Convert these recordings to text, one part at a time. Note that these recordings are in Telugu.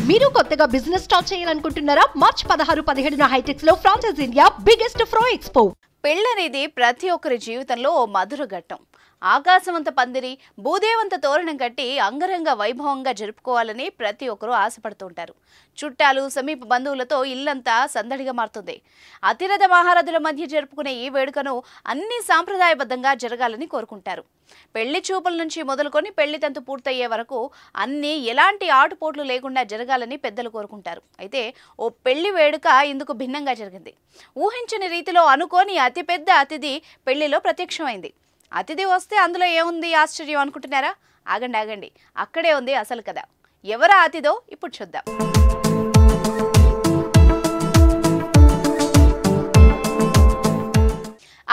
మీరు కొత్తగా బిజినెస్ స్టార్ట్ చేయాలనుకుంటున్నారా? మార్చ్ 16-17 హైటెక్స్ లో ఫ్రాన్సెస్ ఇండియా బిగ్గెస్ట్ ఫ్రో ఎక్స్పో. పెళ్ళనేది ప్రతి ఒక్కరి జీవితంలో ఓ మధుర ఘట్టం. ఆకాశవంత పందిరి, భూదేవంత తోరణం కట్టి అంగరంగ వైభవంగా జరుపుకోవాలని ప్రతి ఒక్కరూ ఆశపడుతుంటారు. చుట్టాలు, సమీప బంధువులతో ఇల్లంతా సందడిగా మారుతుంది. అతిరథ మహారథుల మధ్య జరుపుకునే ఈ వేడుకను అన్ని సాంప్రదాయబద్ధంగా జరగాలని కోరుకుంటారు. పెళ్లి చూపుల నుంచి మొదలుకొని పెళ్లి తంతు పూర్తయ్యే వరకు అన్ని ఎలాంటి ఆటుపోట్లు లేకుండా జరగాలని పెద్దలు కోరుకుంటారు. అయితే ఓ పెళ్లి వేడుక ఇందుకు భిన్నంగా జరిగింది. ఊహించని రీతిలో అనుకోని అతిపెద్ద అతిథి పెళ్లిలో ప్రత్యక్షమైంది. అతిథి వస్తే అందులో ఏముంది ఆశ్చర్యం అనుకుంటున్నారా? ఆగండి, అక్కడే ఉంది అసలు కథ. ఎవరా అతిథో ఇప్పుడు చూద్దాం.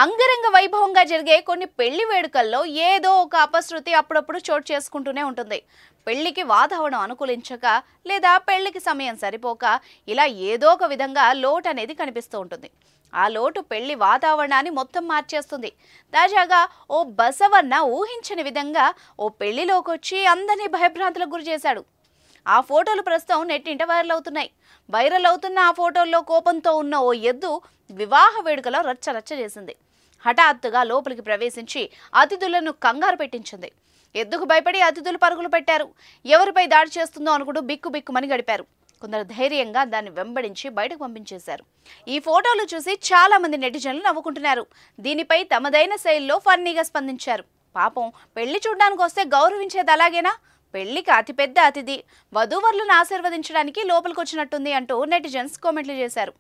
అంగరంగ వైభవంగా జరిగే కొన్ని పెళ్లి వేడుకల్లో ఏదో ఒక అపశృతి అప్పుడప్పుడు చోటు చేసుకుంటూనే ఉంటుంది. పెళ్లికి వాతావరణం అనుకూలించక లేదా పెళ్లికి సమయం సరిపోక ఇలా ఏదో ఒక విధంగా లోటు అనేది కనిపిస్తూ ఉంటుంది. ఆ లోటు పెళ్లి వాతావరణాన్ని మొత్తం మార్చేస్తుంది. తాజాగా ఓ బసవన్న ఊహించని విధంగా ఓ పెళ్లిలోకి వచ్చి అందరినీ భయభ్రాంతులకు గురి చేశాడు. ఆ ఫోటోలు ప్రస్తుతం నెట్టింట వైరల్ అవుతున్న ఆ ఫోటోల్లో కోపంతో ఉన్న ఓ ఎద్దు వివాహ వేడుకలో రచ్చరచ్చ చేసింది. హఠాత్తుగా లోపలికి ప్రవేశించి అతిథులను కంగారు పెట్టించింది. ఎద్దుకు భయపడి అతిథులు పరుగులు పెట్టారు. ఎవరిపై దాడి చేస్తుందో అనుకుంటూ బిక్కుమని గడిపారు. కొందరు ధైర్యంగా దాన్ని వెంబడించి బయటకు పంపించేశారు. ఈ ఫోటోలు చూసి చాలా మంది నెటిజన్లు నవ్వుకుంటున్నారు. దీనిపై తమదైన శైలిలో ఫన్నీగా స్పందించారు. పాపం, పెళ్లి చూడ్డానికి వస్తే గౌరవించేది అలాగేనా? పెళ్లికి అతిపెద్ద అతిథి వధూవరులను ఆశీర్వదించడానికి లోపలికి వచ్చినట్టుంది అంటూ నెటిజన్స్ కామెంట్లు చేశారు.